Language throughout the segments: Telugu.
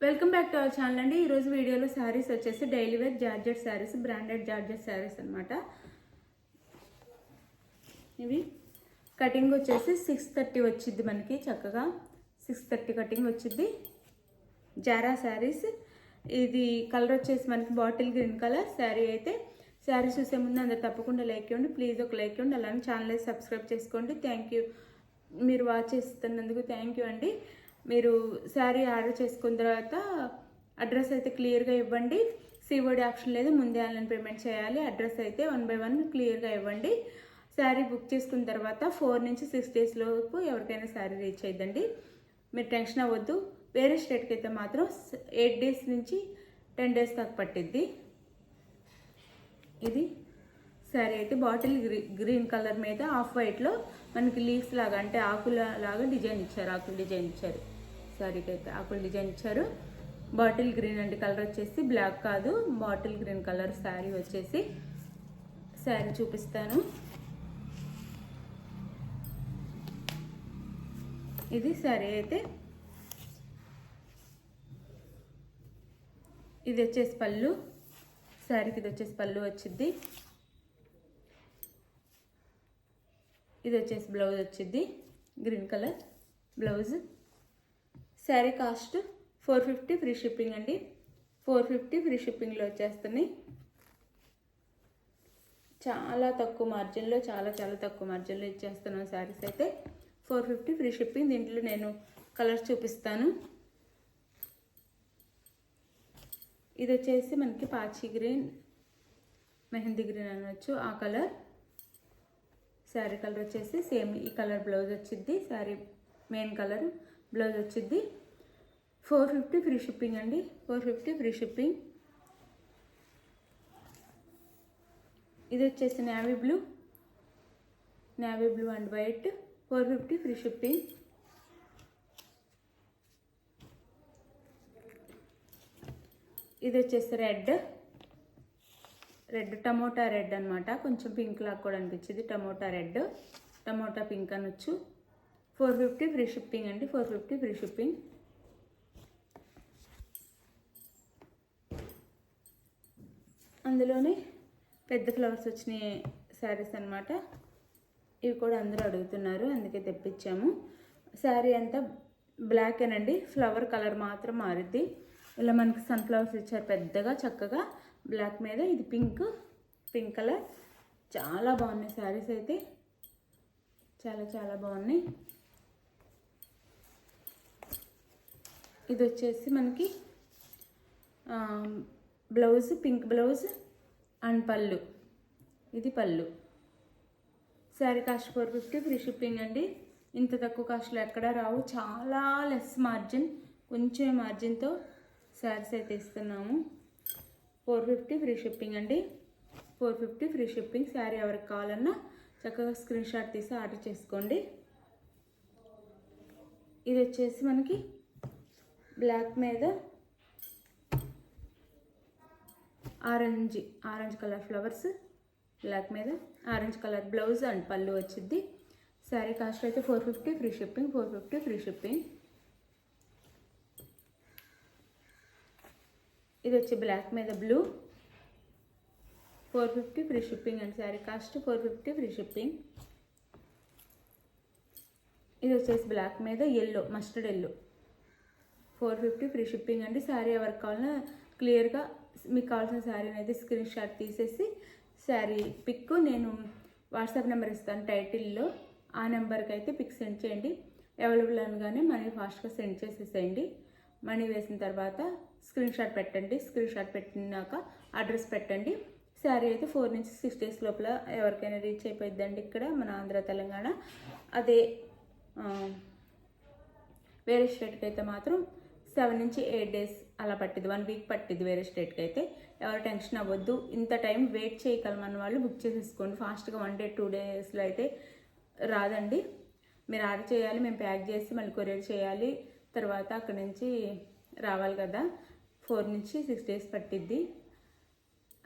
Welcome back to our channel అండి. ఈరోజు వీడియోలో శారీస్ వచ్చేసి daily wear georgette saris, branded georgette saris అనమాట. ఇవి కటింగ్ వచ్చేసి 630 వచ్చింది మనకి, చక్కగా 630 కటింగ్ వచ్చింది. జారా శారీస్. ఇది కలర్ వచ్చేసి మనకి బాటిల్ గ్రీన్ కలర్ శారీ. అయితే శారీ చూసే ముందు అందరు తప్పకుండా లైక్ ఇవ్వండి, ప్లీజ్ ఒక లైక్ ఇవ్వండి. అలానే ఛానల్ సబ్స్క్రైబ్ చేసుకోండి. థ్యాంక్ యూ, మీరు వాచ్ చేస్తున్నందుకు థ్యాంక్ యూ అండి. మీరు శారీ ఆర్డర్ చేసుకున్న తర్వాత అడ్రస్ అయితే క్లియర్గా ఇవ్వండి. సిఓడి ఆప్షన్ లేదు, ముందే ఆన్లైన్ పేమెంట్ చేయాలి. అడ్రస్ అయితే 1 by 1 క్లియర్గా ఇవ్వండి. శారీ బుక్ చేసుకున్న తర్వాత 4 నుంచి 6 days లోపు ఎవరికైనా శారీ రీచ్ అయ్యిందండి. మీరు టెన్షన్ అవ్వద్దు. వేరే స్టేట్కి అయితే మాత్రం 8 days నుంచి 10 days దాకా పట్టిద్ది. ఇది శారీ అయితే బాటిల్ గ్రీన్ కలర్ మీద ఆఫ్ వైట్లో మనకి లీవ్స్ లాగా, అంటే ఆకుల లాగా డిజైన్ ఇచ్చారు. ఆకులు డిజైన్ ఇచ్చారు. శారీకి అయితే ఆకులు డిజైన్ ఇచ్చారు. బాటిల్ గ్రీన్ అండి కలర్ వచ్చేసి, బ్లాక్ కాదు, బాటిల్ గ్రీన్ కలర్ శారీ వచ్చేసి. శారీ చూపిస్తాను. ఇది శారీ అయితే. ఇది వచ్చేసి పళ్ళు. శారీకి ఇది వచ్చేసి పళ్ళు వచ్చింది. ఇది వచ్చేసి బ్లౌజ్ వచ్చింది, green colour blouse. Sari cost 450 free shipping అండి. 450 ఫ్రీ షిప్పింగ్లో వచ్చేస్తుంది. చాలా తక్కువ మార్జిన్లో, చాలా తక్కువ మార్జిన్లో ఇచ్చేస్తున్నాను శారీస్ అయితే. 450 ఫ్రీ షిప్పింగ్. దీంట్లో నేను కలర్స్ చూపిస్తాను. ఇది వచ్చేసి మనకి పాచి గ్రీన్, మెహందీ గ్రీన్ అనవచ్చు, ఆ కలర్. శారీ కలర్ వచ్చేసి సేమ్ ఈ కలర్ బ్లౌజ్ వచ్చింది. శారీ మెయిన్ కలర్ బ్లౌజ్ వచ్చింది. 450 ఫ్రీ షిప్పింగ్ అండి. 450 ఫ్రీ షిప్పింగ్. ఇది వచ్చేసి navy blue and white. 450 free shipping. ఇది వచ్చేసి రెడ్ టమోటా రెడ్ అనమాట. కొంచెం పింక్ లాగా కూడా అనిపించింది. టమోటా రెడ్, టమోటా పింక్ అనొచ్చు. 450 ఫ్రీ షిప్పింగ్ అండి. 450 ఫ్రీ షిప్పింగ్. అందులోనే పెద్ద ఫ్లవర్స్ వచ్చినాయి శారీస్ అనమాట. ఇవి కూడా అందరూ అడుగుతున్నారు, అందుకే తెప్పించాము. శారీ అంతా బ్లాక్ అనండి, ఫ్లవర్ కలర్ మాత్రం మారుద్ది. ఇలా మనకి సన్ఫ్లవర్స్ ఇచ్చారు పెద్దగా, చక్కగా బ్లాక్ మీద. ఇది పింక్ కలర్. చాలా బాగున్నాయి శారీస్ అయితే, చాలా బాగున్నాయి. ఇది వచ్చేసి మనకి బ్లౌజ్, పింక్ బ్లౌజ్ అండ్ పళ్ళు. ఇది పళ్ళు. శారీ కాస్ట్ 450 ఫ్రీ షిప్పింగ్ అండి. ఇంత తక్కువ కాస్ట్లో ఎక్కడా రావు. చాలా లెస్ మార్జిన్, కొంచెం మార్జిన్తో శారీస్ అయితే ఇస్తున్నాము. 450 ఫ్రీ షిప్పింగ్ అండి. 450 ఫ్రీ షిప్పింగ్. శారీ ఎవరికి కావాలన్నా చక్కగా స్క్రీన్ షాట్ తీసి ఆర్డర్ చేసుకోండి. ఇది వచ్చేసి మనకి బ్లాక్ మీద ఆరెంజ్ కలర్ ఫ్లవర్స్, బ్లాక్ మీద ఆరెంజ్ కలర్ బ్లౌజ్ అండ్ పళ్ళు వచ్చింది. శారీ కాస్ట్ అయితే 450 ఫ్రీ షిప్పింగ్. 450 free shipping. ఇది వచ్చి బ్లాక్ మీద బ్లూ. 450 ఫ్రీ షిప్పింగ్ అండి. Sari cost 450 free shipping. ఇది వచ్చేసి బ్లాక్ మీద yellow, mustard yellow. 450 free shipping అండి. శారీ ఎవరికి కావాలన్నా క్లియర్గా మీకు కావాల్సిన శారీని అయితే స్క్రీన్ షాట్ తీసేసి శారీ పిక్ నేను వాట్సాప్ నెంబర్ ఇస్తాను టైటిల్లో. ఆ నెంబర్కి అయితే పిక్ సెండ్ చేయండి. అవైలబుల్ అనగానే మనీ ఫాస్ట్గా సెండ్ చేసేసేయండి. మనీ వేసిన తర్వాత స్క్రీన్ షాట్ పెట్టండి. స్క్రీన్ షాట్ పెట్టినాక అడ్రస్ పెట్టండి. శారీ అయితే 4 నుంచి 6 days లోపల ఎవరికైనా రీచ్ అయిపోద్దండి. ఇక్కడ మన ఆంధ్ర తెలంగాణ. అదే వేరే స్టేట్కి అయితే మాత్రం 7 నుంచి 8 days అలా పట్టిద్ది. 1 week పట్టిద్ది వేరే స్టేట్కి అయితే. ఎవరు టెన్షన్ అవ్వద్దు. ఇంత టైం వెయిట్ చేయగలమన్న వాళ్ళు బుక్ చేసేసుకోండి ఫాస్ట్గా. 1 day 2 daysలో అయితే రాదండి. మీరు ఆర్డర్ చేయాలి, మేము ప్యాక్ చేసి మళ్ళీ కొరియర్ చేయాలి, తర్వాత అక్కడి నుంచి రావాలి కదా. 4 నుంచి 6 days పట్టిద్ది.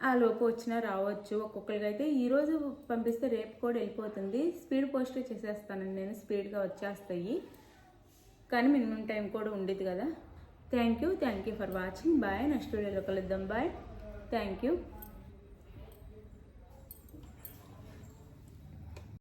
ఆ లోపు వచ్చినా రావచ్చు. ఒక్కొక్కరికి అయితే ఈరోజు పంపిస్తే రేపు కూడా వెళ్ళిపోతుంది. స్పీడ్ పోస్ట్ చేసేస్తానండి నేను, స్పీడ్గా వచ్చేస్తాయి. కానీ మినిమం టైం కూడా ఉండేది కదా. Thank you for watching. Bye. Next వీడియోలో కలుద్దాం. బాయ్. Thank you.